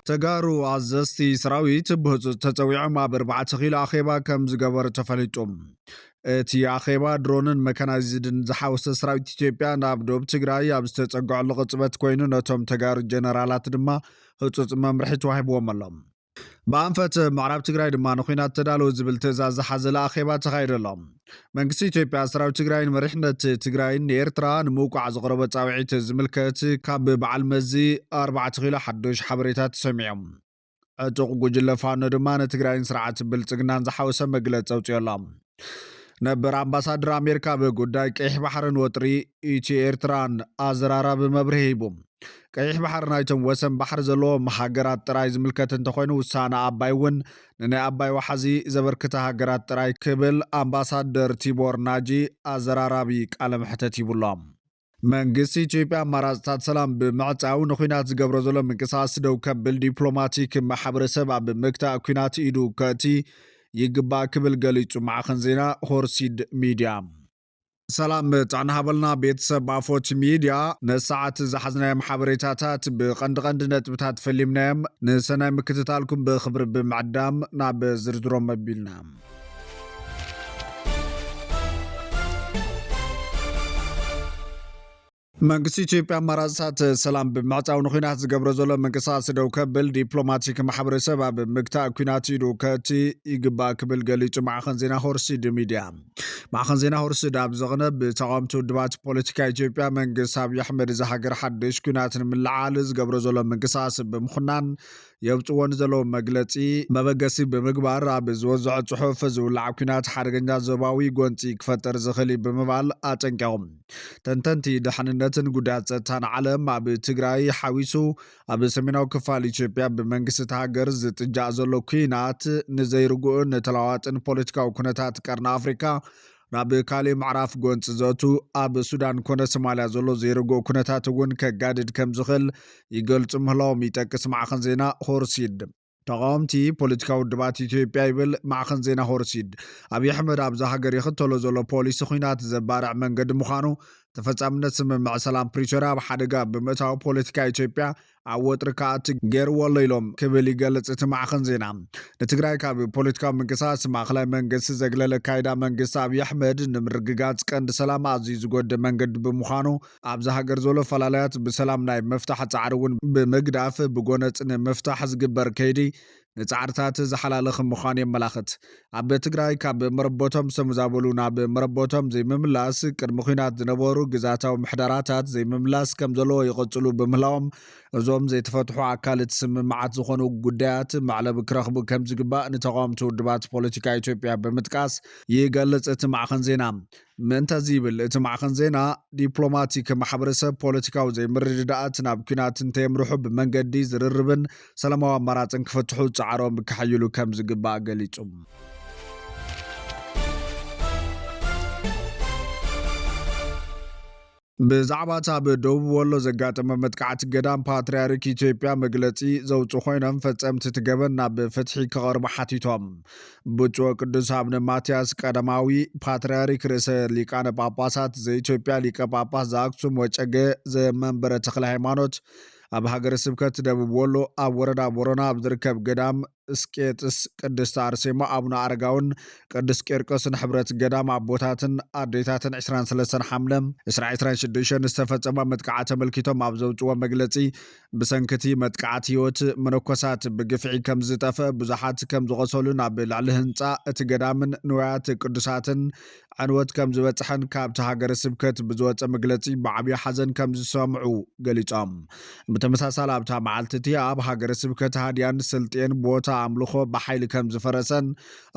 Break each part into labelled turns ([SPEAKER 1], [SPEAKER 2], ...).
[SPEAKER 1] ተጋሩ ኣዘዝቲ ሰራዊት ብህፁፅ ተፀዊዖም ኣብ 4 ኪሎ ኣኼባ ከም ዝገበሩ ተፈሊጦም እቲ ኣኼባ ድሮንን መካናይዝድን ዝሓወሰ ሰራዊት ኢትዮጵያ ናብ ደቡብ ትግራይ ኣብ ዝተፀግዐሉ ቅፅበት ኮይኑ ነቶም ተጋሩ ጀነራላት ድማ ህፁፅ መምርሒ ተዋሂብዎም ኣሎም በኣንፈት ምዕራብ ትግራይ ድማ ንኩናት ተዳለወ ዝብል ትእዛዝ ዝሓዘለ ኣኼባ ተኻይደሎም መንግስቲ ኢትዮጵያ ሰራዊት ትግራይን መሪሕነት ትግራይን ንኤርትራ ንምውቃዕ ዘቕረበ ፃውዒት ዝምልከት ካብ በዓል መዚ 4 ኪሎ ሓዱሽ ሓበሬታት ተሰሚዖም ዕጡቕ ጉጅለ ፋኖ ድማ ንትግራይን ስርዓት ብልፅግናን ዝሓወሰ መግለፂ ኣውፅኦም ነበር ኣምባሳደር ኣሜሪካ በጉዳይ ቀይሕ ባሕርን ወጥሪ ኢትዮ ኤርትራን ኣዘራራቢ መብርሂ ሂቡ ቀይሕ ባሕር ናይቶም ወሰን ባሕር ዘለዎም ሃገራት ጥራይ ዝምልከት እንተኮይኑ ውሳነ ኣባይ እውን ንናይ ኣባይ ዋሓዚ ዘበርክተ ሃገራት ጥራይ ክብል ኣምባሳደር ቲቦር ናጂ ኣዘራራቢ ቃለ ምሕተት ይብሎም መንግስቲ ኢትዮጵያ ኣማራፅታት ሰላም ብምዕፃው ንኩናት ዝገብሮ ዘሎ ምንቅስቃስ ደው ከብል ዲፕሎማቲክ ማሕበረሰብ ኣብ ምግታእ ኩናት ኢዱ ከእቲ ይግባእ ክብል ገሊጹ ማዕኸን ዜና ሆርሲድ ሚድያ ሰላም ጥዕና ሃበልና ቤተሰብ ኣፎት ሚድያ ነሰዓት ዝሓዝናዮም ሓበሬታታት ብቐንዲ ነጥብታት ፈሊምናዮም ንሰናይ ምክትታልኩም ብክብሪ ብምዕዳም ናብ ዝርዝሮም መቢልና መንግስቲ ኢትዮጵያ ኣማራፅታት ሰላም ብምዕፃው ንኩናት ዝገብሮ ዘሎ ምንቅስቃስ ደው ከብል ዲፕሎማቲክ ማሕበረሰብ ኣብ ምግታእ ኩናት ኢዱ ከእቲ ይግባእ ክብል ገሊጹ ማዕኸን ዜና ሆርሲድ ሚድያ ማዕኸን ዜና ሆርሲድ ኣብ ዘቕነ ብተቃወምቲ ውድባት ፖለቲካ ኢትዮጵያ መንግስቲ ኣብዪ ኣሕመድ ዝሃገር ሓድሽ ኩናት ንምልዓል ዝገብሮ ዘሎ ምንቅስቃስ ብምኹናን የብፅዎን ዘለዎ መግለፂ መበገሲ ብምግባር ኣብ ዝወዝዖ ፅሑፍ ዝውላዕ ኩናት ሓደገኛ ዞባዊ ጎንፂ ክፈጠር ዝኽእል ብምባል ኣጠንቂቖም ተንተንቲ ድሕንነትን ጉዳያት ፀጥታን ዓለም ኣብ ትግራይ ሓዊሱ ኣብ ሰሜናዊ ክፋል ኢትዮጵያ ብመንግስቲ ሃገር ዝጥጃእ ዘሎ ኩናት ንዘይርግኡን ተለዋዋጥን ፖለቲካዊ ኩነታት ቀርኒ ኣፍሪካ ናብ ካሊእ ምዕራፍ ጎንፂ ዘቱ ኣብ ሱዳን ኮነ ሶማልያ ዘሎ ዘይርግኦ ኩነታት እውን ከጋድድ ከም ዝኽእል ይገልጹ ምህላዎም ይጠቅስ ማዕኸን ዜና ሆርሲድ ተቃወምቲ ፖለቲካዊ ውድባት ኢትዮጵያ ይብል ማዕኸን ዜና ሆርሲድ ኣብዪ ኣሕመድ ኣብዛ ሃገር ይኽተሎ ዘሎ ፖሊሲ ኩናት ዘባርዕ መንገዲ ምዃኑ ተፈጻምነት ስምምዕ ሰላም ፕሪቶርያ ኣብ ሓደጋ ብምእታዊ ፖለቲካ ኢትዮጵያ ኣብ ወጥሪ ከኣቲ ገይርዎ ኣሎ ኢሎም ክብል ይገልጽ እቲ ማዕኸን ዜና ንትግራይ ካብ ፖለቲካዊ ምንቅስቃስ ማእኸላይ መንግስቲ ዘግለለ ካይዳ መንግስቲ ኣብዪ ኣሕመድ ንምርግጋጽ ቀንዲ ሰላም ኣዝዩ ዝጎድእ መንገዲ ብምዃኑ ኣብዛ ሃገር ዘሎ ፈላልያት ብሰላም ናይ ምፍታሕ ፃዕሪ እውን ብምግዳፍ ብጎነፅ ንምፍታሕ ዝግበር ከይዲ ንፃዕርታት ዝሓላለኸ ምዃኑ የመላኽት ኣብ ትግራይ ካብ መረቦቶም ዝተመዛበሉ ናብ መረቦቶም ዘይምምላስ ቅድሚ ኩናት ዝነበሩ ግዛታዊ ምሕደራታት ዘይምምላስ ከም ዘለዎ ይቕፅሉ ብምህላዎም እዞም ዘይተፈትሑ ኣካል እቲ ስምምዓት ዝኾኑ ጉዳያት መዕለቢ ክረኽቡ ከም ዝግባእ ንተቃወምቲ ውድባት ፖለቲካ ኢትዮጵያ ብምጥቃስ ይገልጽ እቲ ማዕኸን ዜና ምእንተዚ ይብል እቲ ማዕኸን ዜና ዲፕሎማቲክ ማሕበረሰብ ፖለቲካዊ ዘይምርድዳእት ናብ ኩናት እንተየምርሑ ብመንገዲ ዝርርብን ሰላማዊ ኣማራፅን ክፈትሑ ፃዕሮም ክሓይሉ ከም ዝግባእ ገሊጹ ብዛዕባ ኣብ ደቡብ ወሎ ዘጋጠመ መጥቃዕቲ ገዳም ፓትርያርክ ኢትዮጵያ መግለፂ ዘውፁ ኮይኖም ፈፀምቲ እቲ ገበን ናብ ፍትሒ ክቐርቡ ሓቲቶም ብፁዕ ቅዱስ ኣቡነ ማትያስ ቀዳማዊ ፓትርያርክ ርእሰ ሊቃነ ጳጳሳት ዘኢትዮጵያ ሊቀ ጳጳስ ዘኣክሱም ወጨገ ዘመንበረ ተክለ ሃይማኖት ኣብ ሃገረ ስብከት ደቡብ ወሎ ኣብ ወረዳ ቦረና ኣብ ዝርከብ ገዳም እስቄጥስ ቅድስቲ ኣርሴማ ኣቡነ ኣረጋውን ቅዱስ ቄርቆስን ሕብረት ገዳም ኣቦታትን ኣዴታትን 23 ሓምለ 2026 ዝተፈፀመ መጥቃዕቲ ተመልኪቶም ኣብ ዘውፅዎ መግለፂ ብሰንኪቲ መጥቃዕቲ ህይወት መነኮሳት ብግፍዒ ከም ዝጠፍአ ብዙሓት ከም ዝቆሰሉ ናብ ልዕሊ ህንፃ እቲ ገዳምን ንዋያት ቅዱሳትን ዕንወት ከም ዝበፅሐን ካብቲ ሃገረ ስብከት ብዝወፀ መግለፂ ብዓብዪ ሓዘን ከም ዝሰምዑ ገሊፆም ብተመሳሳሊ ኣብታ መዓልቲ እቲ ኣብ ሃገረ ስብከት ሃድያን ስልጤን ቦታ ኣምልኾ ብሓይሊ ከም ዝፈረሰን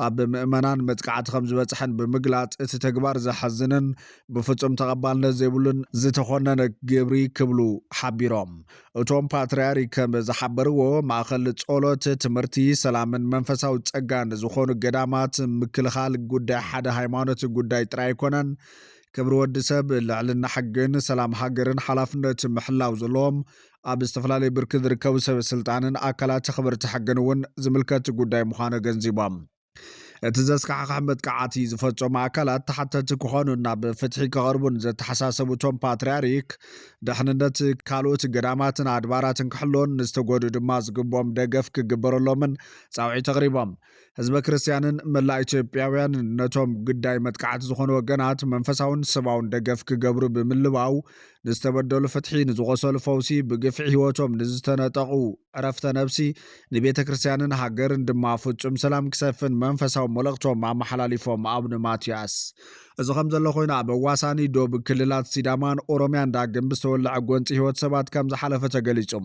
[SPEAKER 1] ኣብ ምእመናን መጥቃዕቲ ከም ዝበፅሐን ብምግላፅ እቲ ተግባር ዘሐዝንን ብፍጹም ተቐባልነት ዘይብሉን ዝተኾነነ ግብሪ ክብሉ ሓቢሮም እቶም ፓትርያርክ ከም ዝሓበርዎ ማእኸል ጸሎት ትምህርቲ ሰላምን መንፈሳዊ ጸጋን ዝኾኑ ገዳማት ምክልኻል ጉዳይ ሓደ ሃይማኖት ጉዳይ ጥራይ ኣይኮነን ክብሪ ወዲ ሰብ ልዕልና ሓግን ሰላም ሃገርን ሓላፍነት ምሕላው ዘለዎም ኣብ ዝተፈላለዩ ብርኪ ዝርከቡ ሰብ ስልጣንን ኣካላት ተኸበርቲ ሓገን እውን ዝምልከት ጉዳይ ምዃኑ ገንዚቦም እትዘስካሕ መጥቃዕቲ ዝፈጸሙ ኣካላት ተሓተቲ ክኾኑና ብፍትሒ ክቐርቡን ዘተሓሳሰቡቶም ፓትርያርክ ድሕንነት ካልኦት ገዳማትን ኣድባራትን ክሕሎን ንዝተጎዱ ድማ ዝግቦም ደገፍ ክግበረሎምን ጻውዒት ኣቕሪቦም ህዝበ ክርስቲያንን መላእ ኢትዮጵያውያን ነቶም ግዳይ መጥቃዕቲ ዝኾኑ ወገናት መንፈሳውን ሰብኣውን ደገፍ ክገብሩ ብምልባው ንዝተበደሉ ፍትሒ ንዝቆሰሉ ፈውሲ ብግፍዒ ህይወቶም ንዝተነጠቑ ዕረፍተ ነብሲ ንቤተ ክርስቲያንን ሃገርን ድማ ፍጹም ሰላም ክሰፍን መንፈሳዊ መልእኽቶም ኣመሓላሊፎም ኣቡነ ማትያስ እዚ ከም ዘሎ ኮይኑ ኣብ ኣዋሳኒ ዶብ ክልላት ሲዳማን ኦሮምያን ዳግም ብዝተወልዐ ጎንፂ ህይወት ሰባት ከም ዝሓለፈ ተገሊጹ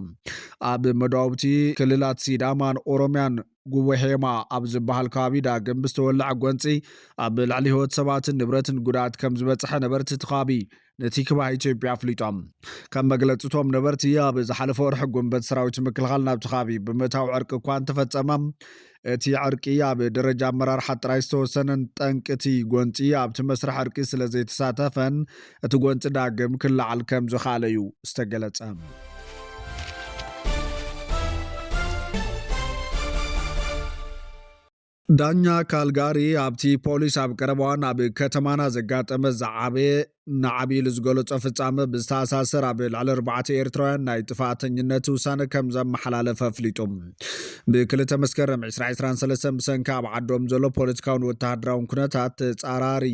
[SPEAKER 1] ኣብ መደባውቲ ክልላት ሲዳማን ኦሮምያን ጉወሄማ ኣብ ዝበሃል ከባቢ ዳግም ብዝተወልዐ ጎንፂ ኣብ ልዕሊ ህይወት ሰባትን ንብረትን ጉድኣት ከም ዝበፅሐ ነበርቲ እቲ ከባቢ ነቲ ክባህ ኢትዮጵያ ኣፍሊጦም ከም መግለፅቶም ነበርቲ ኣብ ዝሓለፈ ወርሒ ጉንበት ሰራዊት ምክልኻል ናብቲ ከባቢ ብምእታው ዕርቂ እኳ እንተፈፀመም እቲ ዕርቂ ኣብ ደረጃ ኣመራርሓ ጥራይ ዝተወሰነን ጠንቅቲ ጎንፂ ኣብቲ መስርሕ ዕርቂ ስለ ዘይተሳተፈን እቲ ጎንፂ ዳግም ክለዓል ከም ዝኽኣለ እዩ ዝተገለጸ ዳኛ ካልጋሪ ኣብቲ ፖሊስ ኣብ ቀረባዋን ኣብ ከተማና ዘጋጠመ ዝዓበየ ንዓቢሉ ዝገለጾ ፍጻመ ብዝተኣሳሰር ኣብ ልዕሊ 4 ኤርትራውያን ናይ ጥፋተኝነት ውሳነ ከም ዘመሓላለፈ ኣፍሊጡ ብክልተ መስከረም 2023 ብሰንካ ኣብ ዓዶም ዘሎ ፖለቲካውን ወተሃደራውን ኩነታት ጻራሪ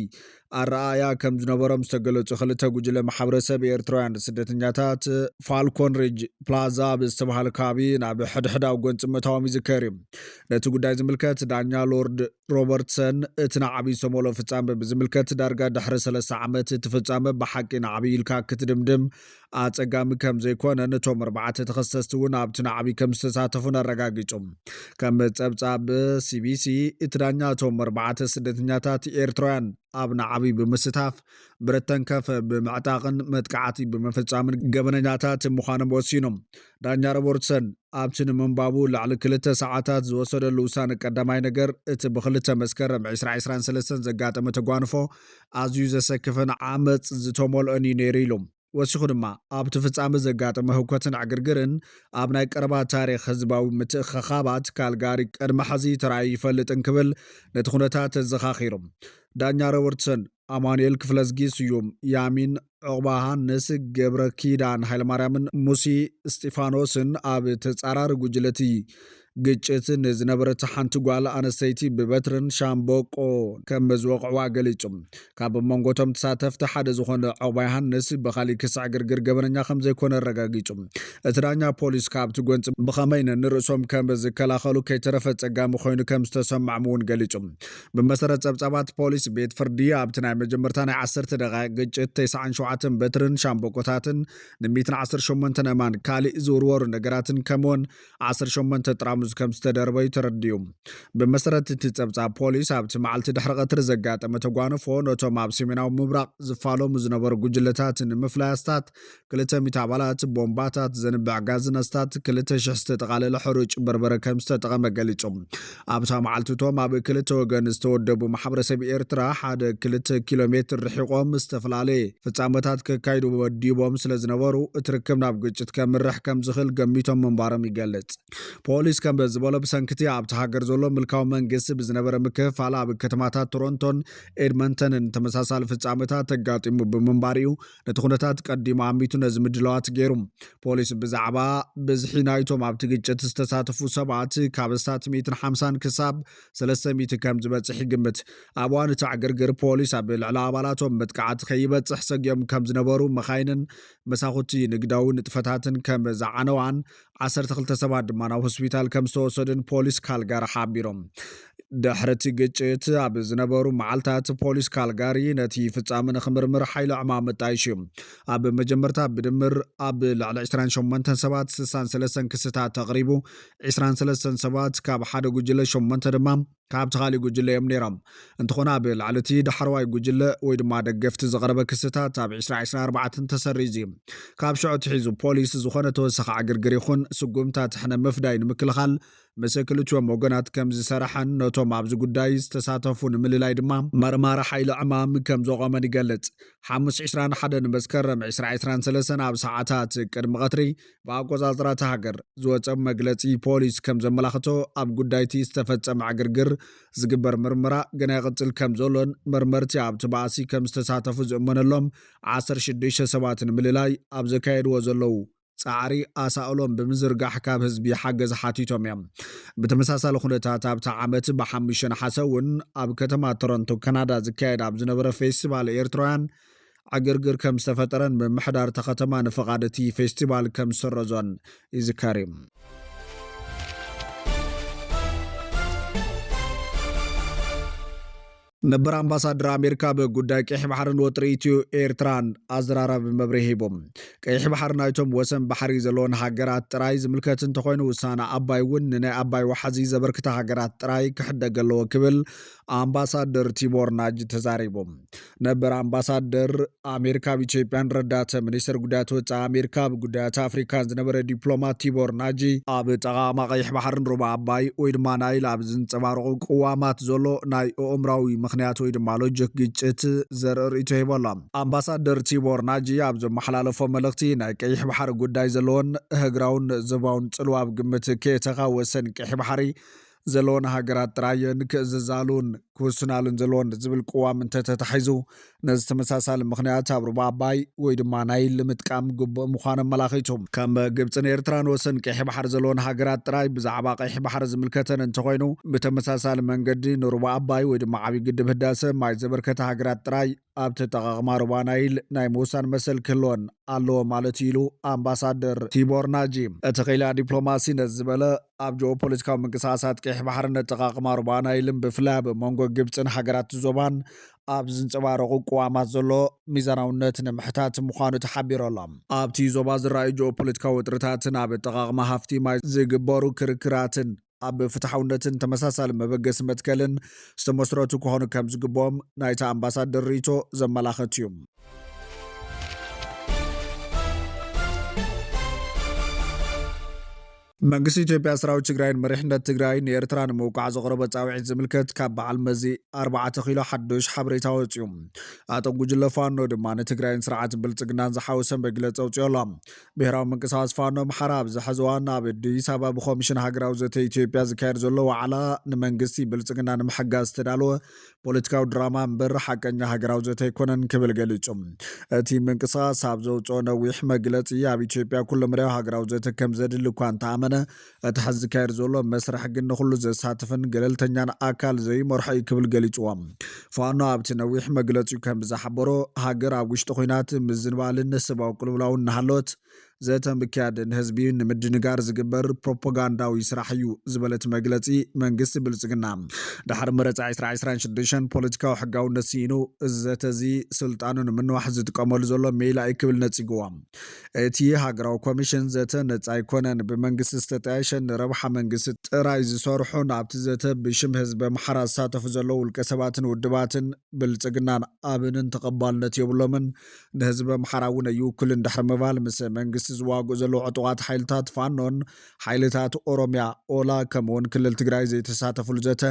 [SPEAKER 1] ኣረኣያ ከም ዝነበሮም ዝተገለጹ ክልተ ጉጅለ ማሕበረሰብ ኤርትራውያን ስደተኛታት ፋልኮን ሪጅ ፕላዛ ብዝተባሃለ ከባቢ ናብ ሕድሕዳዊ ጎንፂ ምእታዎም ይዝከር እዩ ነቲ ጉዳይ ዝምልከት ዳኛ ሎርድ ሮበርትሰን እቲ ንዓብዪ ዝተመልኦ ፍጻመ ብዝምልከት ዳርጋ ድሕሪ 3 ዓመት እቲ ፍጻመ ብሓቂ ንዓብዪ ኢልካ ክትድምድም ኣጸጋሚ ከም ዘይኮነ ነቶም 4 ተኸሰስቲ እውን ኣብቲ ንዓብዪ ከም ዝተሳተፉን ኣረጋጊጹ ከም ጸብጻብ ሲቢሲ እቲ ዳኛ እቶም 4 ስደተኛታት ኤርትራውያን ኣብ ንዓብዪ ብምስታፍ ብረተንከፍ ብምዕጣቕን መጥቃዕቲ ብምፍጻምን ገበነኛታት ምዃኖም ወሲኖም ዳኛ ሮበርትሰን ኣብቲ ንምንባቡ ልዕሊ 2 ሰዓታት ዝወሰደሉ ውሳነ ቀዳማይ ነገር እቲ ብ2 መስከረም 2023 ዘጋጠመ ተጓንፎ ኣዝዩ ዘሰክፍን ዓመፅ ዝተመልኦን እዩ ነይሩ ኢሎም ወሲኹ ድማ ኣብቲ ፍጻመ ዘጋጠመ ህውከትን ዕግርግርን ኣብ ናይ ቀረባ ታሪክ ህዝባዊ ምትእኽኻባት ካልጋሪ ቅድሚ ሕዚ ተራእዩ ይፈልጥን ክብል ነቲ ኩነታት ዘኻኺሮም ዳኛ ሮበርትሰን ኣማኑኤል ክፍለዝጊ ስዩም ያሚን ዕቑባ ሃንስ ገብረ ኪዳን ሃይለማርያምን ሙሲ እስጢፋኖስን ኣብ ተጻራሪ ጉጅለቲ ግጭትን ዝነበረት ሓንቲ ጓል ኣነስተይቲ ብበትርን ሻምቦቆ ከም ዝወቕዕዋ ገሊጹ ካብ መንጎቶም ተሳተፍቲ ሓደ ዝኾነ ዕቑባ ሃንስ ብኻሊእ ክሳዕ ግርግር ገበነኛ ከም ዘይኮነ ኣረጋጊጹ እቲ ዳኛ ፖሊስ ካብቲ ጎንፂ ብኸመይ ንርእሶም ከም ዝከላኸሉ ከይተረፈ ጸጋሚ ኮይኑ ከም ዝተሰማዕ እውን ገሊጹ ብመሰረት ጸብጻባት ፖሊስ ቤት ፍርዲ ኣብቲ ናይ መጀመርታ ናይ 10 ደቂቕ ግጭት 97 በትርን ሻምቦቆታትን ን118 እማን ካልእ ዝውርወሩ ነገራትን ከምውን 18 ጥራሙዝ ከም ዝተደርበዩ ተረድዩ ብመሰረት እቲ ጸብጻብ ፖሊስ ኣብቲ መዓልቲ ድሕሪ ቀትሪ ዘጋጠመ ተጓንፎ ነቶም ኣብ ሰሜናዊ ምብራቕ ዝፋለሙ ዝነበሩ ጉጅለታት ንምፍላያስታት 200 ኣባላት ቦምባታት ዘንብዕ ጋዝነስታት 200 ዝተጠቓለለ ሕሩጭ በርበረ ከም ዝተጠቐመ ገሊጹ ኣብታ መዓልትቶም ኣብ ክልተ ወገን ዝተወደቡ ማሕበረሰብ ኤርትራ 1-2 ኪሎ ሜትር ርሒቆም ዝተፈላለየ ፍጻመታት ከካይዱ ወዲቦም ስለ ዝነበሩ እቲ ርክብ ናብ ግጭት ከምርሕ ከም ዝኽእል ገሚቶም ምንባሮም ይገልጽ ፖሊስ ከም ዝበሎ ብሰንክቲ ኣብቲ ሃገር ዘሎ ምልካዊ መንግስቲ ብዝነበረ ምክፍፋል ኣብ ከተማታት ቶሮንቶን ኤድመንተንን ተመሳሳሊ ፍጻመታት ተጋጢሙ ብምንባር እዩ ነቲ ኩነታት ቀዲሙ ኣሚቱ ነዚ ምድለዋት ገይሩ ፖሊስ ብዛዕባ ብዝሒ ናይቶም ኣብቲ ግጭት ዝተሳተፉ ሰባት ካብ 150 ክሳብ 300 ከም ዝበፅሕ ይግምት ኣብ እዋን እቲ ዕግርግር ፖሊስ ኣብ ልዕሊ ኣባላቶም መጥቃዕቲ ከይበፅሕ ሰጊኦም ከም ዝነበሩ መኻይንን መሳኹቲ ንግዳዊ ንጥፈታትን ከም ዝዓነዋን 12 ሰባት ድማ ናብ ሆስፒታል ከም ዝተወሰዱን ፖሊስ ካልጋሪ ሓቢሮም ድሕርቲ ግጭት ኣብ ዝነበሩ መዓልታት ፖሊስ ካልጋሪ ነቲ ፍጻመ ንኽምርምር ሓይሊ ዕማም መጣይሽ እዩ ኣብ መጀመርታ ብድምር ኣብ ልዕሊ 28 ሰባት 63 ክስታት ተቕሪቡ 23 ሰባት ካብ ሓደ ጉጅለ 8 ድማ ካብ ተኻሊ ጉጅለ እዮም ነይሮም እንተኾነ ኣብ ልዕሊ እቲ ዳሕረዋይ ጉጅለ ወይ ድማ ደገፍቲ ዝቐረበ ክስታት ኣብ 2024 ተሰሪዙ እዩ ካብ ሽዑ ትሒዙ ፖሊስ ዝኾነ ተወሳኺ ዕግርግር ይኹን ስጉምታት ሕነ ምፍዳይ ንምክልኻል ምስ ክልቲኦም ወገናት ከም ዝሰራሐን ነቶም ኣብዚ ጉዳይ ዝተሳተፉ ንምልላይ ድማ መርማሪ ሓይሊ ዕማም ከም ዘቆመን ይገልጽ። 5/21 መስከረም 2023 ኣብ ሰዓታት ቅድሚ ቀትሪ ብኣቆጻጽራ ሃገር ዝወፀ መግለጺ ፖሊስ ከም ዘመላኽቶ ኣብ ጉዳይቲ ዝተፈጸመ ዕግርግር ዝግበር ምርመራ ገና ይቕጽል ከም ዘሎን መርመርቲ ኣብቲ ባእሲ ከም ዝተሳተፉ ዝእመነሎም 16 ሰባት ንምልላይ ኣብ ዘካየድዎ ዘለው ጻዕሪ ኣሳእሎም ብምዝርጋሕ ካብ ህዝቢ ሓገዝ ሓቲቶም እዮም። ብተመሳሳሊ ኩነታት ኣብቲ ዓመት ብ5 ነሓሰ እውን ኣብ ከተማ ቶሮንቶ ካናዳ ዝካየድ ኣብ ዝነበረ ፌስቲቫል ኤርትራውያን ዕግርግር ከም ዝተፈጠረን ብምሕዳር ከተማ ንፍቓድ እቲ ፌስቲቫል ከም ዝሰረዞን ይዝከር እዩ። ነበር ኣምባሳደር ኣሜሪካ ብጉዳይ ቀይሕ ባሕርን ወጥሪ ኢትዮ ኤርትራን ኣዘራራቢ መብርሂ ሂቦም። ቀይሕ ባሕር ናይቶም ወሰን ባሕሪ ዘለዎን ሃገራት ጥራይ ዝምልከት እንተኮይኑ ውሳነ ኣባይ እውን ንናይ ኣባይ ወሓዚ ዘበርክተ ሃገራት ጥራይ ክሕደግ ኣለዎ ክብል ኣምባሳደር ቲቦር ናጅ ተዛሪቦም። ነበር ኣምባሳደር ኣሜሪካ ብኢትዮጵያን ረዳት ሚኒስትር ጉዳያት ወፃኢ ኣሜሪካ ብጉዳያት ኣፍሪካን ዝነበረ ዲፕሎማት ቲቦር ናጂ ኣብ ጠቓማ ቀይሕ ባሕርን ሩባ ኣባይ ወይ ድማ ናይል ኣብ ዝንፀባረቑ ቅዋማት ዘሎ ናይ ኣእምራዊ ምክንያት ወይ ድማ ሎጂክ ግጭት ዘርኢ ርእይቶ ሂቦሎ። ኣምባሳደር ቲቦር ናጂ ኣብ ዘመሓላለፎ መልእኽቲ ናይ ቀይሕ ባሕሪ ጉዳይ ዘለዎን ህግራውን ዞባውን ጽልዋ ኣብ ግምት ከየተኻ ወሰን ቀይሕ ባሕሪ ዘለዎን ሃገራት ጥራየን ክእዝዛሉን ክውስናሉን ዘለዎን ዝብል ቅዋም እንተተታሒዙ ነዚ ተመሳሳሊ ምክንያት ኣብ ሩባ ኣባይ ወይ ድማ ናይል ምጥቃም ግቡእ ምዃኑ ኣመላኺቱ ከም ግብፅን ኤርትራን ወሰን ቀይሕ ባሕሪ ዘለዎን ሃገራት ጥራይ ብዛዕባ ቀይሕ ባሕሪ ዝምልከተን እንተኮይኑ ብተመሳሳሊ መንገዲ ንሩባ ኣባይ ወይ ድማ ዓብይ ግድብ ህዳሴ ማይ ዘበርከተ ሃገራት ጥራይ ኣብቲ ጠቓቕማ ሩባ ናይል ናይ ምውሳን መሰል ክህልወን ኣለዎ ማለት ኢሉ ኣምባሳደር ቲቦር ናጂ እቲ ኺላ ዲፕሎማሲ ነዚ ዝበለ ኣብ ጂኦፖለቲካዊ ምንቅስቓሳት ቀይሕ ባሕርን ኣጠቓቕማ ሩባ ናይልን ብፍላይ ኣብ መንጎ ግብፅን ሃገራት ዞባን ኣብ ዝንፀባረቑ ቅዋማት ዘሎ ሚዛናውነት ንምሕታት ምዃኑ ተሓቢሩ ኣሎ። ኣብቲ ዞባ ዝረኣዩ ጂኦፖለቲካዊ ውጥረታትን ኣብ ኣጠቓቕማ ሃፍቲ ማይ ዝግበሩ ክርክራትን ኣብ ፍትሓውነትን ተመሳሳሊ መበገሲ መትከልን ዝተመስረቱ ክኾኑ ከም ዝግብኦም ናይቲ ኣምባሳደር ርእይቶ ዘመላኽት እዩ። መንግስቲ ኢትዮጵያ ሰራዊት ትግራይን መሪሕነት ትግራይ ንኤርትራ ንምውቃዕ ዘቕረበ ጻውዒት ዝምልከት ካብ በዓል መዚ 4 ኪሎ ሓዱሽ ሓበሬታ ወፂኡ። ኣቶ ጉጅለ ፋኖ ድማ ንትግራይን ስርዓት ብልጽግናን ዝሓወሰ መግለፂ ኣውፂኡ ኣሎ። ብሄራዊ ምንቅስቓስ ፋኖ ኣምሓራ ኣብ ዝሕዚ እዋን ኣብ ኣዲስ ኣበባ ብኮሚሽን ሃገራዊ ዘተ ኢትዮጵያ ዝካየድ ዘሎ ዋዕላ ንመንግስቲ ብልጽግና ንምሕጋዝ ዝተዳለወ ፖለቲካዊ ድራማ እምበር ሓቀኛ ሃገራዊ ዘተ ኣይኮነን ክብል ገሊጹ። እቲ ምንቅስቓስ ኣብ ዘውፅኦ ነዊሕ መግለፂ ኣብ ኢትዮጵያ ኩሉ መርያዊ ሃገራዊ ዘተ ከም ዘድሊ እኳ እንተኣመነ እቲ ሕዚ ዝካየድ ዘሎ መስርሕ ግን ንኩሉ ዘሳትፍን ገለልተኛን ኣካል ዘይመርሖ እዩ ክብል ገሊፅዎም። ፋኖ ኣብቲ ነዊሕ መግለፂኡ ከም ዝሓበሮ ሃገር ኣብ ውሽጢ ኩናት ምዝንባልን ሰብኣዊ ቅልውላውን እናሃለወት ዘተ ምክያድ ንህዝቢ ንምድንጋር ዝግበር ፕሮፓጋንዳዊ ስራሕ እዩ ዝበለት መግለፂ መንግስቲ ብልጽግና ድሕሪ መረፃ 2026 ፖለቲካዊ ሕጋውነት ሲኢኑ እዚ ዘተ እዚ ስልጣኑ ንምንዋሕ ዝጥቀመሉ ዘሎ ሜላ እዩ ክብል ነፂግዎም። እቲ ሃገራዊ ኮሚሽን ዘተ ነፃ ኣይኮነን ብመንግስቲ ዝተጠያየሸን ንረብሓ መንግስቲ ጥራይ ዝሰርሑን ኣብቲ ዘተ ብሽም ህዝቢ ኣምሓራ ዝሳተፉ ዘለዉ ውልቀ ሰባትን ውድባትን ብልጽግናን ኣብንን ተቐባልነት የብሎምን ንህዝቢ ኣምሓራ እውን ኣይውክልን ድሕሪ ምባል ምስ መንግስቲ ዝዋግኡ ዘለዉ ዕጡቓት ሓይልታት ፋኖን ሓይልታት ኦሮሚያ ኦላ ከምኡውን ክልል ትግራይ ዘይተሳተፍሉ ዘተ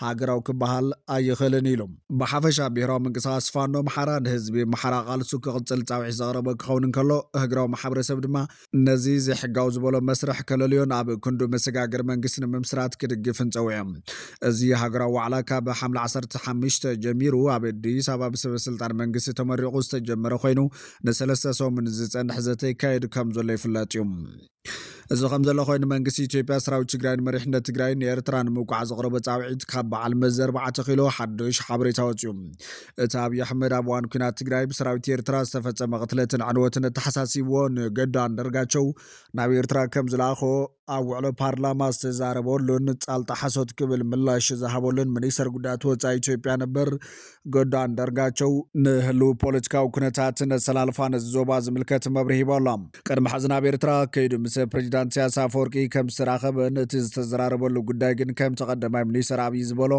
[SPEAKER 1] ሃገራዊ ክበሃል ኣይኽእልን ኢሎም። ብሓፈሻ ብሄራዊ ምንቅስቓስ ፋኖ ኣምሓራ ንህዝቢ ኣምሓራ ቃልሱ ክቕፅል ጻውዒት ዘቕረበ ክኸውን እንከሎ ህግራዊ ማሕበረሰብ ድማ ነዚ ዘይሕጋዊ ዝበሎ መስርሕ ከለልዮን ኣብ ክንዱ መሰጋገር መንግስቲ ንምምስራት ክድግፍን ፀዊዖም። እዚ ሃገራዊ ዋዕላ ካብ ሓምለ 15 ጀሚሩ ኣብ ኣዲስ ኣበባ ብሰበስልጣን መንግስቲ ተመሪቑ ዝተጀመረ ኮይኑ ን3 ሰሙን ዝፀንሕ ዘተ ይካየድ ከም ዘሎ ይፍለጥ እዩ። እዚ ከም ዘሎ ኮይኑ መንግስቲ ኢትዮጵያ ሰራዊት ትግራይን መሪሕነት ትግራይን ንኤርትራ ንምውቃዕ ዘቕረበ ጻውዒት ካብ በዓል መዚ 4 ኪሎ ሓዱሽ ሓበሬታ ወፂኡ። እቲ ኣብዪ ኣሕመድ ኣብ እዋን ኩናት ትግራይ ብሰራዊት ኤርትራ ዝተፈፀመ ቅትለትን ዕንወትን ተሓሳሲብዎ ንገዱ አንዳርጋቸው ናብ ኤርትራ ከም ዝለኣኾ ኣብ ውዕሎ ፓርላማ ዝተዛረበሉን ጻልጣ ሓሶት ክብል ምላሽ ዝሃበሉን ሚኒስተር ጉዳያት ወፃኢ ኢትዮጵያ ነበር ገዱ አንዳርጋቸው ንህልው ፖለቲካዊ ኩነታትን ኣሰላልፋ ነዚ ዞባ ዝምልከት መብርሂ ሂቦ ኣሎ። ቅድሚ ሕዚ ናብ ኤርትራ ከይዱ ምስ ፕሬዚዳንት ኢሳያስ ኣፈወርቂ ከም ዝተራኸበን እቲ ዝተዘራረበሉ ጉዳይ ግን ከም ተቐዳማይ ሚኒስተር ኣብዪ ዝበሎ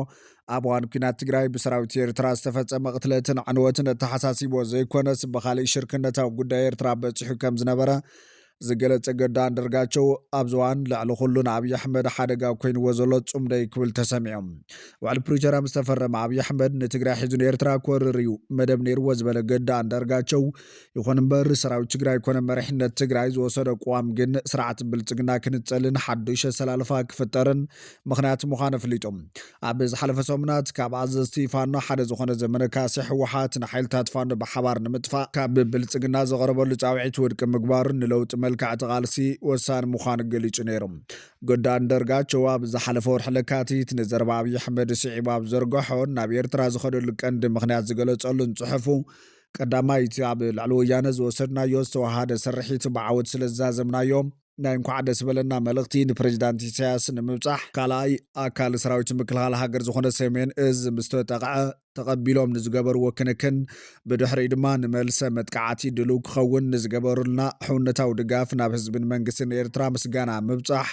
[SPEAKER 1] ኣብ እዋን ኩናት ትግራይ ብሰራዊት ኤርትራ ዝተፈፀመ ቅትለትን ዕንወትን ተሓሳሲቦ ዘይኮነስ ብኻሊእ ሽርክነታዊ ጉዳይ ኤርትራ በፂሑ ከም ዝነበረ ዝገለጸ ገዳ አንደርጋቸው ኣብዝዋን ልዕሊ ኩሉን ኣብይ ኣሕመድ ሓደጋ ኮይንዎ ዘሎ ጽምደይ ክብል ተሰሚዖም ዋዕሊ ፕሪቶርያ ምስ ተፈረመ ኣብይ ኣሕመድ ንትግራይ ሒዙ ንኤርትራ ክወርር እዩ መደብ ነይርዎ ዝበለ ገዳ አንዳርጋቸው ይኹን እምበር ሰራዊት ትግራይ ኮነ መሪሕነት ትግራይ ዝወሰደ ቋም ግን ስርዓት ብልጽግና ክንጸልን ሓዱሽ ሰላልፋ ክፍጠርን ምኽንያት ምዃነ ፍሊጦም ኣብ ዝሓለፈ ሰሙናት ካብ ኣዘዝቲ ፋኖ ሓደ ዝኾነ ዘመነ ካሴ ሕወሓት ንሓይልታት ፋኖ ብሓባር ንምጥፋእ ካብ ብልጽግና ዘቐረበሉ ጻውዒት ውድቂ ምግባርን ንለውጢ መልክዕ ቃልሲ ወሳኒ ምዃኑ ገሊጹ ነይሮም ገዳ አንዳርጋቸው ኣብ ዝሓለፈ ወርሒ ለካቲት ንዘረባ ኣብይ ኣሕመድ ስዒብ ኣብ ዘርግሖ ናብ ኤርትራ ዝኸደሉ ቀንዲ ምኽንያት ዝገለጸሉን ጽሑፉ ቀዳማይቲ ኣብ ልዕሊ ወያነ ዝወሰድናዮ ዝተዋሃደ ስርሒት ብዓወት ስለዛዘምናዮም ናይ እንኳዕ ደስ በለና መልእኽቲ ንፕሬዚዳንት ኢሳያስ ንምብጻሕ ካልኣይ ኣካል ሰራዊት ምክልኻል ሃገር ዝኾነ ሰሜን እዝ ምስተጠቕዐ ተቐቢሎም ንዝገበርዎ ክንክን ብድሕሪ ድማ ንመልሰ መጥቃዕቲ ድልው ክኸውን ንዝገበሩልና ሕውነታዊ ድጋፍ ናብ ህዝብን መንግስትን ኤርትራ ምስጋና ምብጻሕ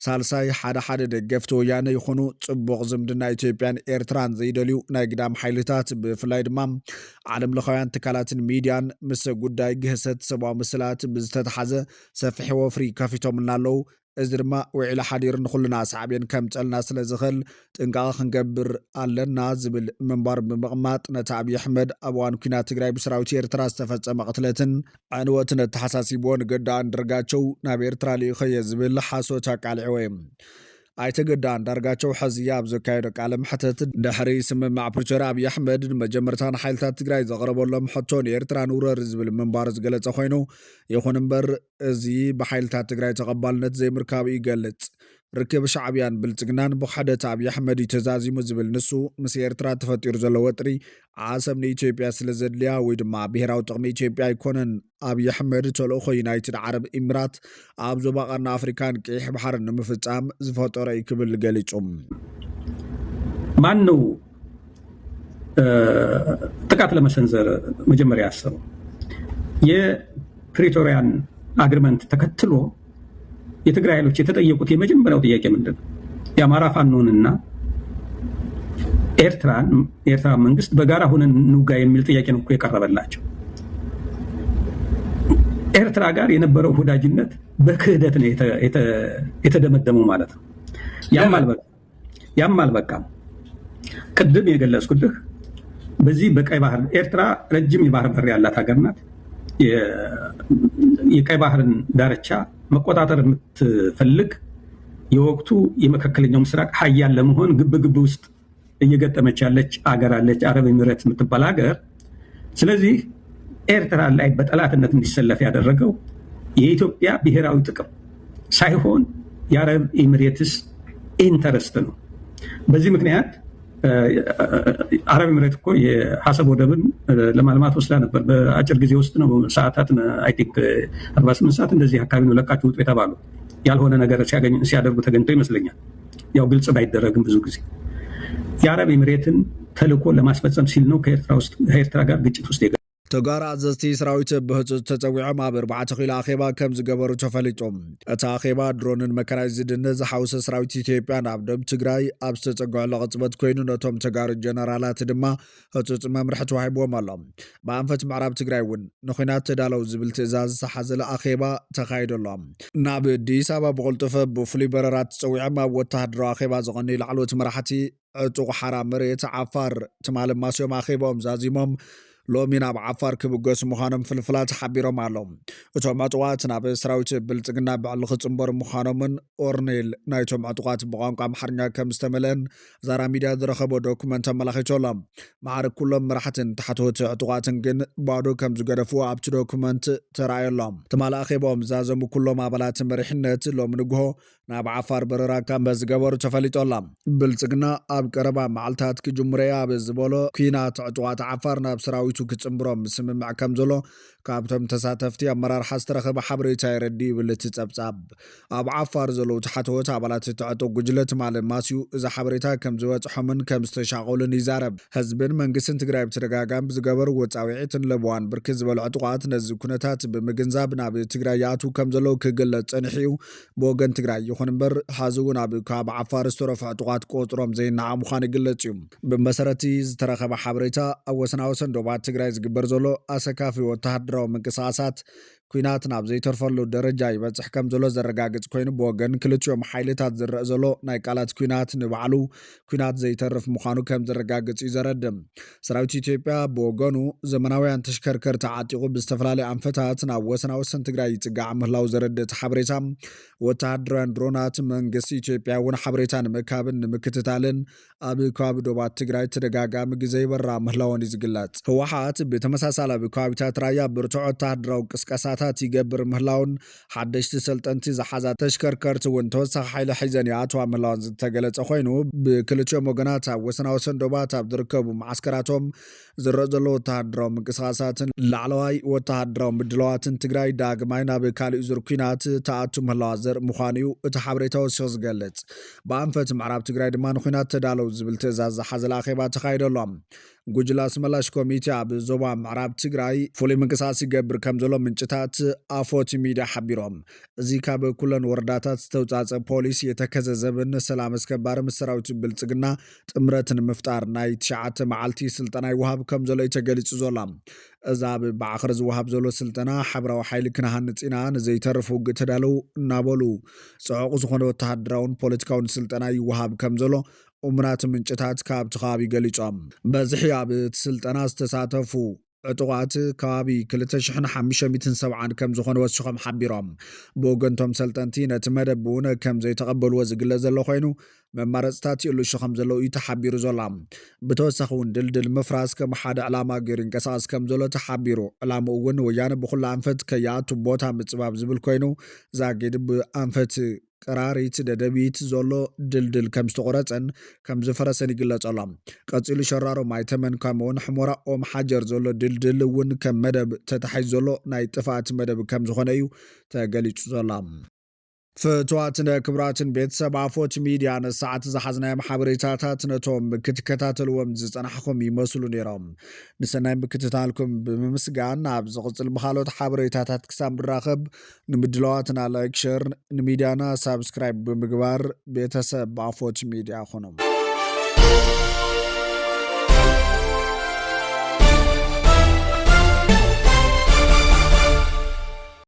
[SPEAKER 1] ሳልሳይ ሓደ ደገፍቲ ወያነ ይኹኑ ጽቡቕ ዝምድና ኢትዮጵያን ኤርትራን ዘይደልዩ ናይ ግዳም ሓይልታት ብፍላይ ድማ ዓለም ለኻውያን ትካላትን ሚድያን ምስ ጉዳይ ግህሰት ሰብኣዊ ምስላት ብዝተተሓዘ ሰፊሕ ወፍሪ ከፊቶምልና ኣለዉ እዚ ድማ ውዒሉ ሓዲር ንኹልና ሳዕብን ከም ጸልና ስለ ዝኽእል ጥንቃቐ ክንገብር ኣለና ዝብል ምንባር ብምቕማጥ ነቲ ኣብይ ኣሕመድ ኣብ እዋን ኩናት ትግራይ ብሰራዊት ኤርትራ ዝተፈጸመ ቅትለትን ዕንወትን ተሓሳሲቦ ንገዳ አንዳርጋቸው ናብ ኤርትራ ልኢኸየ ዝብል ሓሶት ኣቃሊዕዎ እዩ ኣይተገዳ አንዳርጋቸው ሕዝያ ኣብ ዘካየዶ ቃለ መሕተት ድሕሪ ስምምዕ ፕሪቶርያ ኣብይ ኣሕመድ ንመጀመርታን ሓይልታት ትግራይ ዘቕረበሎም ሕቶ ንኤርትራ ንውረር ዝብል ምንባር ዝገለጸ ኮይኑ ይኹን እምበር እዚ ብሓይልታት ትግራይ ተቐባልነት ዘይምርካቡ ይገልጽ ርክብ ሻዕብያን ብልጽግናን ብሓደት ኣብይ ኣሕመድ ተዛዚሙ ዝብል ንሱ ምስ ኤርትራ ተፈጢሩ ዘሎ ወጥሪ ዓሰብ ንኢትዮጵያ ስለ ዘድልያ ወይ ድማ ብሄራዊ ጥቕሚ ኢትዮጵያ ኣይኮነን ኣብይ ኣሕመድ ተልእኾ ዩናይትድ ዓረብ ኢሚራት ኣብ ዞባ ቀርኒ ኣፍሪካን ቀይሕ ባሕር ንምፍጻም ዝፈጠረ እዩ ክብል ገሊጹ
[SPEAKER 2] ማን ነው ጥቃት ለመሰንዘር መጀመሪያ ያሰበው የፕሪቶሪያን አግሪመንት ተከትሎ የትግራይ ኃይሎች የተጠየቁት የመጀመሪያው ጥያቄ ምንድነው የአማራ ፋኖንና ኤርትራ መንግስት በጋራ ሆነን እንውጋ የሚል ጥያቄ ነው የቀረበላቸው ኤርትራ ጋር የነበረው ወዳጅነት በክህደት ነው የተደመደመው ማለት ነው ያማል በቃ ቅድም የገለጽኩልህ በዚህ በቀይ ባህር ኤርትራ ረጅም የባህር በር ያላት ሀገር ናት የቀይ ባህርን ዳርቻ መቆጣጠር የምትፈልግ የወቅቱ የመካከለኛው ምስራቅ ሀያል ለመሆን ግብግብ ውስጥ እየገጠመች ያለች ሀገር አለች አረብ ኤሚሬት የምትባል ሀገር ስለዚህ ኤርትራ ላይ በጠላትነት እንዲሰለፍ ያደረገው የኢትዮጵያ ብሔራዊ ጥቅም ሳይሆን የአረብ ኤሚሬትስ ኢንተረስት ነው በዚህ ምክንያት አረብ ኤሚሬት እኮ የሐሰብ ወደብን ለማልማት ወስዳ ነበር በአጭር ጊዜ ውስጥ ነው ሰዓታት አይ ቲንክ 48 ሰዓት እንደዚህ አካባቢ ነው ለቃችሁ ውጡ የተባሉ ያልሆነ ነገር ሲያደርጉ ተገኝተው ይመስለኛል ያው ግልጽ ባይደረግም ብዙ ጊዜ የአረብ ኤሚሬትን ተልዕኮ ለማስፈጸም ሲል ነው ከኤርትራ ጋር ግጭት ውስጥ
[SPEAKER 1] ተጋራ አዘዝቲ ሰራዊት ብህፁፅ ተፀዊዖም ኣብ 4 ኪሎ ኣኼባ ከም ዝገበሩ ተፈሊጦም እታ ኣኼባ ድሮንን መካናይዝድን ዝሓውሰ ሰራዊት ኢትዮጵያ ናብ ደቡብ ትግራይ ኣብ ዝተፀግዐ ቅፅበት ኮይኑ ነቶም ተጋሩ ጀነራላት ድማ ህፁፅ መምርሒ ተዋሂቦም ኣሎ ብኣንፈት ምዕራብ ትግራይ እውን ንኩናት ተዳለው ዝብል ትእዛዝ ዝሓዘለ ኣኼባ ተኻይደሎ ናብ ኣዲስ ኣበባ ብቕልጡፍ ብፍሉይ በረራት ተፀዊዖም ኣብ ወተሃደራዊ ኣኼባ ዝቐነዩ ላዕለዎት መራሕቲ ዕጡቕ ሓራ መሬት ዓፋር ትማል ማስዮም ኣኼቦም ዛዚሞም ሎሚ ናብ ዓፋር ክብገሱ ምዃኖም ፍልፍላት ሓቢሮም ኣሎም እቶም ዕጡቓት ናብ ሰራዊት ብልጽግና ብዕሊ ክጽምበሩ ምዃኖምን ኦርኔል ናይቶም ዕጡቓት ብቋንቋ ኣምሓርኛ ከም ዝተመልአን ዛራ ሚድያ ዝረኸቦ ዶኩመንት ኣመላኺቶሎም ማዕርግ ኩሎም መራሕትን ታሕተዎት ዕጡቓትን ግን ባዶ ከም ዝገደፉ ኣብቲ ዶኩመንት ተራእየሎም ትማል ኣኼቦም ዛዘሙ ኩሎም ኣባላት መሪሕነት ሎሚ ንግሆ ናብ ዓፋር በረራ ከም ዝገበሩ ተፈሊጦላ ብልጽግና ኣብ ቀረባ መዓልታት ክጅምረያ ኣብ ዝበሎ ኩናት ዕጡቓት ዓፋር ናብ ሰራዊት ክጽምብሮም ስምምዕ ከም ዘሎ ካብቶም ተሳተፍቲ ኣመራርሓ ዝተረኸበ ሓበሬታ የረዲ ይብል እቲ ጸብጻብ ኣብ ዓፋር ዘለዉ ታሕተዎት ኣባላት ዕጡቕ ጉጅለ ትማል ማስዩ እዚ ሓበሬታ ከም ዝበፅሖምን ከም ዝተሻቐሉን ይዛረብ ህዝብን መንግስትን ትግራይ ብተደጋጋሚ ዝገበርዎ ጻውዒትን ለብዋን ብርክት ዝበሉ ዕጡቓት ነዚ ኩነታት ብምግንዛብ ናብ ትግራይ ይኣትዉ ከም ዘለዉ ክግለጽ ፀኒሑ እዩ ብወገን ትግራይ ይኹን እምበር ሓዚ እውን ካብ ዓፋር ዝተረፉ ዕጡቓት ቁፅሮም ዘይነዓ ምዃኑ ይግለጽ እዩ ብመሰረቲ ዝተረኸበ ሓበሬታ ኣብ ወሰናወሰን ዶባት ትግራይ ዝግበር ዘሎ ኣሰካፊ ወተሃደራዊ ምንቅስቓሳት ኩናት ናብ ዘይተርፈሉ ደረጃ ይበጽሕ ከም ዘሎ ዘረጋግጽ ኮይኑ ብወገን ክልቲኦም ሓይልታት ዝረአ ዘሎ ናይ ቃላት ኩናት ንባዕሉ ኩናት ዘይተርፍ ምዃኑ ከም ዘረጋግጽ ይዘረድም። ሰራዊት ኢትዮጵያ ብወገኑ ዘመናውያን ተሽከርከርቲ ዓጢቑ ብዝተፈላለዩ ኣንፈታት ናብ ወሰናወሰን ትግራይ ይጽጋዕ ምህላው ዘረድእ ሓበሬታ ወተሃደራውያን ድሮናት መንግስቲ ኢትዮጵያ እውን ሓበሬታ ንምርካብን ንምክትታልን ኣብ ከባቢ ዶባት ትግራይ ተደጋጋሚ ግዜ ይበራ ምህላውን እዩ ዝግለጽ። ህወሓት ብተመሳሳሊ ኣብ ከባቢታት ራያ ብርቱዕ ወተሃደራዊ ቅስቀሳታት ይገብር ምህላውን ሓደሽቲ ሰልጠንቲ ዝሓዛ ተሽከርከርቲ እውን ተወሳኺ ሓይሊ ሒዘን ይኣትዋ ምህላውን ዝተገለጸ ኮይኑ ብክልቲኦም ወገናት ኣብ ወሰናወሰን ዶባት ኣብ ዝርከቡ ማዓስከራቶም ዝረአ ዘሎ ወተሃደራዊ ምንቅስቓሳትን ላዕለዋይ ወተሃደራዊ ምድለዋትን ትግራይ ዳግማይ ናብ ካሊእ ዙር ኩናት ተኣቱ ምህላዋ ዘርኢ ምዃኑ እዩ እቲ ሓበሬታ ወሲኹ ዝገልጽ። ብኣንፈት ምዕራብ ትግራይ ድማ ንኩናት ተዳለው ዝብል ትእዛዝ ዝሓዘ ኣኼባ ተኻይደሎ። ጉጅለ ኣስመላሽ ኮሚቴ ኣብ ዞባ ምዕራብ ትግራይ ፍሉይ ምንቅስቓስ ይገብር ከም ዘሎ ምንጭታት ኣፎት ሚድያ ሓቢሮም። እዚ ካብ ኩለን ወረዳታት ዝተውፃፀ ፖሊስ የተከዘ ዘብን ሰላም አስከባሪ ምስ ሰራዊት ብልጽግና ጥምረት ንምፍጣር ናይ 9 መዓልቲ ስልጠና ይወሃብ ከም ዘሎ ተገሊጹ ዘሎ። እዛ ብባዕኽሪ ዝወሃብ ዘሎ ስልጠና ሕብራዊ ሓይሊ ክነሃንጽ ኢና ንዘይተርፍ ውግእ ተዳለው እናበሉ ጽዑቕ ዝኾነ ወተሃደራውን ፖለቲካውን ስልጠና ይወሃብ ከም ዘሎ እሙናት ምንጭታት ካብቲ ከባቢ ገሊጾም። በዝሒ ኣብ እቲ ስልጠና ዝተሳተፉ ዕጡቓት ከባቢ 2570 ከም ዝኾነ ወሲኾም ሓቢሮም። ብወገንቶም ሰልጠንቲ ነቲ መደብ እውን ከም ዘይተቐበልዎ ዝግለጽ ዘሎ ኮይኑ መማረፅታት ይእልሹ ከም ዘለዉ እዩ ተሓቢሩ ዘሎ። ብተወሳኺ እውን ድልድል ምፍራስ ከም ሓደ ዕላማ ገይሩ ይንቀሳቐስ ከም ዘሎ ተሓቢሩ ዕላምኡ እውን ወያነ ብኩሉ ኣንፈት ከይኣቱ ቦታ ምፅባብ ዝብል ኮይኑ ዛጊድ ብኣንፈት ቀራሪት ደደቢት ዘሎ ድልድል ከም ዝተቆረፀን ከም ዝፈረሰን ይግለጸሎም። ቀፂሉ ሸራሮ ማይተመን ከምኡውን ሕሞራ ኦም ሓጀር ዘሎ ድልድል እውን ከም መደብ ተታሒዙ ዘሎ ናይ ጥፋት መደብ ከም ዝኾነ እዩ ተገሊጹ ዘሎ። ፍትዋትን ክብራትን ቤተሰብ ኣፎት ሚድያ ነሰዓት ዝሓዝናዮም ሓበሬታታት ነቶም ክትከታተልዎም ዝጸናሕኩም ይመስሉ ነይሮም። ንሰናይ ምክትታልኩም ብምምስጋን ኣብ ዝቕጽል ብኻልኦት ሓበሬታታት ክሳብ ንራኸብ ንምድለዋትና ላይክ ሸር ንሚድያና ሳብስክራይብ ብምግባር ቤተሰብ ኣፎት ሚድያ ኾኖም።